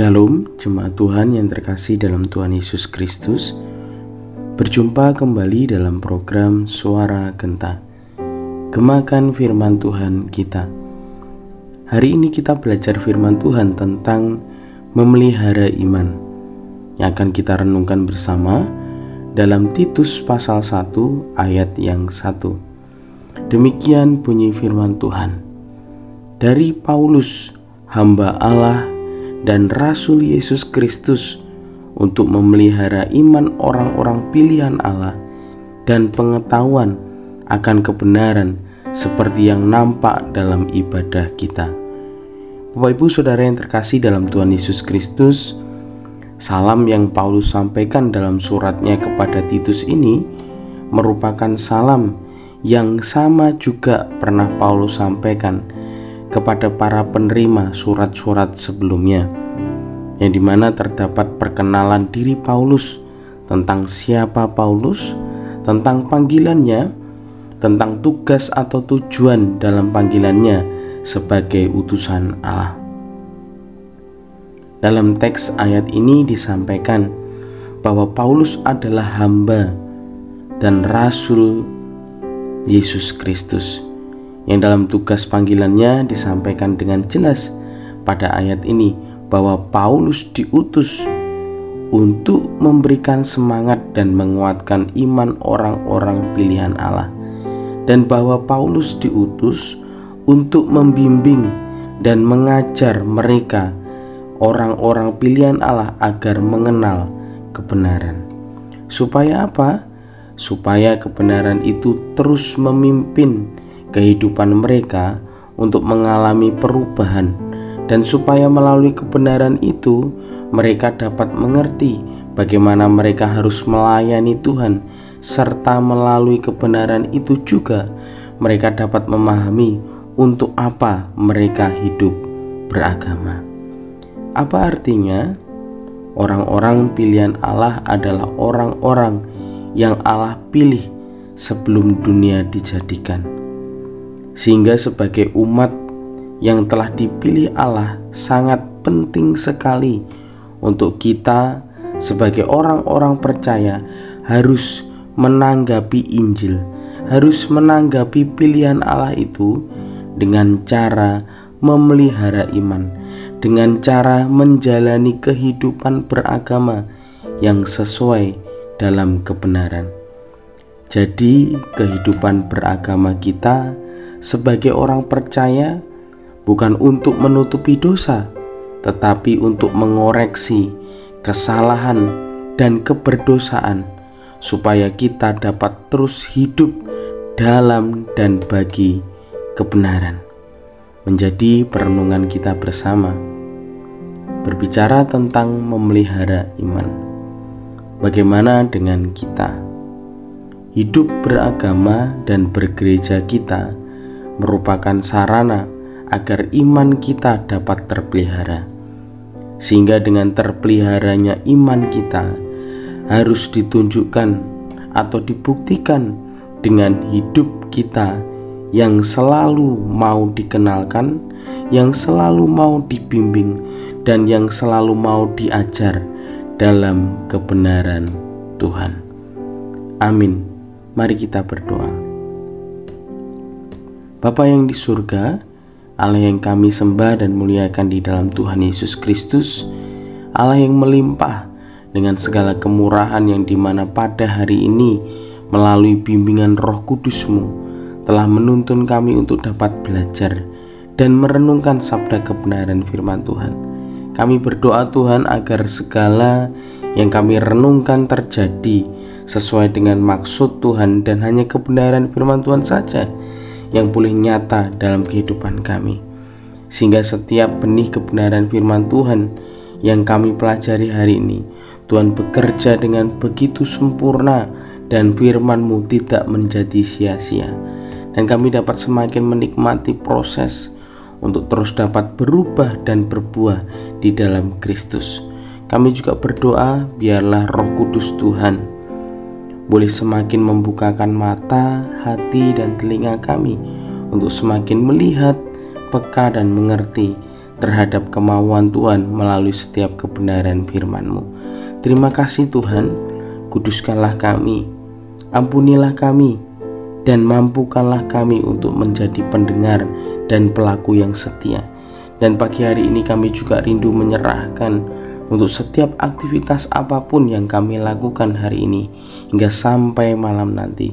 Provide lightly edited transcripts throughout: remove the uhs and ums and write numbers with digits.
Shalom, jemaat Tuhan yang terkasih dalam Tuhan Yesus Kristus. Berjumpa kembali dalam program Suara Genta, Gemakan Firman Tuhan kita. Hari ini kita belajar firman Tuhan tentang memelihara iman, yang akan kita renungkan bersama dalam Titus pasal 1 ayat yang 1. Demikian bunyi firman Tuhan. Dari Paulus, hamba Allah dan Rasul Yesus Kristus, untuk memelihara iman orang-orang pilihan Allah dan pengetahuan akan kebenaran seperti yang nampak dalam ibadah kita. Bapak Ibu Saudara yang terkasih dalam Tuhan Yesus Kristus, salam yang Paulus sampaikan dalam suratnya kepada Titus ini merupakan salam yang sama juga pernah Paulus sampaikan kepada para penerima surat-surat sebelumnya, yang dimana terdapat perkenalan diri Paulus, tentang siapa Paulus, tentang panggilannya, tentang tugas atau tujuan dalam panggilannya sebagai utusan Allah. Dalam teks ayat ini disampaikan bahwa Paulus adalah hamba dan Rasul Yesus Kristus, yang dalam tugas panggilannya disampaikan dengan jelas pada ayat ini bahwa Paulus diutus untuk memberikan semangat dan menguatkan iman orang-orang pilihan Allah, dan bahwa Paulus diutus untuk membimbing dan mengajar mereka orang-orang pilihan Allah agar mengenal kebenaran. Supaya apa? Supaya kebenaran itu terus memimpin kehidupan mereka untuk mengalami perubahan, dan supaya melalui kebenaran itu mereka dapat mengerti bagaimana mereka harus melayani Tuhan, serta melalui kebenaran itu juga mereka dapat memahami untuk apa mereka hidup beragama. Apa artinya? Orang-orang pilihan Allah adalah orang-orang yang Allah pilih sebelum dunia dijadikan, sehingga sebagai umat yang telah dipilih Allah sangat penting sekali untuk kita sebagai orang-orang percaya harus menanggapi Injil, harus menanggapi pilihan Allah itu dengan cara memelihara iman, dengan cara menjalani kehidupan beragama yang sesuai dalam kebenaran. Jadi kehidupan beragama kita sebagai orang percaya bukan untuk menutupi dosa, tetapi untuk mengoreksi kesalahan dan keberdosaan, supaya kita dapat terus hidup dalam dan bagi kebenaran. Menjadi perenungan kita bersama, berbicara tentang memelihara iman. Bagaimana dengan kita? Hidup beragama dan bergereja kita merupakan sarana agar iman kita dapat terpelihara, sehingga dengan terpeliharanya iman kita harus ditunjukkan atau dibuktikan dengan hidup kita yang selalu mau dikenalkan, yang selalu mau dibimbing, dan yang selalu mau diajar dalam kebenaran Tuhan. Amin. Mari kita berdoa. Bapa yang di surga, Allah yang kami sembah dan muliakan di dalam Tuhan Yesus Kristus, Allah yang melimpah dengan segala kemurahan, yang dimana pada hari ini melalui bimbingan Roh Kudus-Mu telah menuntun kami untuk dapat belajar dan merenungkan sabda kebenaran firman Tuhan. Kami berdoa Tuhan agar segala yang kami renungkan terjadi sesuai dengan maksud Tuhan, dan hanya kebenaran firman Tuhan saja yang boleh nyata dalam kehidupan kami, sehingga setiap benih kebenaran firman Tuhan yang kami pelajari hari ini, Tuhan bekerja dengan begitu sempurna dan firman-Mu tidak menjadi sia-sia, dan kami dapat semakin menikmati proses untuk terus dapat berubah dan berbuah di dalam Kristus. Kami juga berdoa biarlah Roh Kudus Tuhan boleh semakin membukakan mata, hati, dan telinga kami untuk semakin melihat, peka, dan mengerti terhadap kemauan Tuhan melalui setiap kebenaran firman-Mu. Terima kasih Tuhan, kuduskanlah kami, ampunilah kami, dan mampukanlah kami untuk menjadi pendengar dan pelaku yang setia. Dan pagi hari ini kami juga rindu menyerahkan untuk setiap aktivitas apapun yang kami lakukan hari ini hingga sampai malam nanti.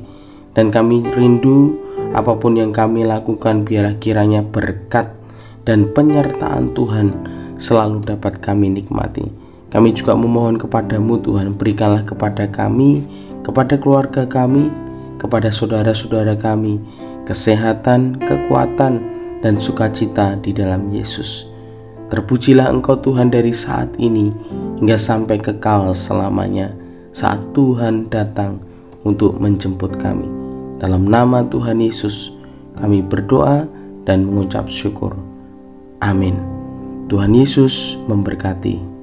Dan kami rindu apapun yang kami lakukan biarlah kiranya berkat dan penyertaan Tuhan selalu dapat kami nikmati. Kami juga memohon kepadamu Tuhan, berikanlah kepada kami, kepada keluarga kami, kepada saudara-saudara kami, kesehatan, kekuatan, dan sukacita di dalam Yesus. Terpujilah Engkau Tuhan dari saat ini hingga sampai kekal selamanya saat Tuhan datang untuk menjemput kami. Dalam nama Tuhan Yesus kami berdoa dan mengucap syukur. Amin. Tuhan Yesus memberkati.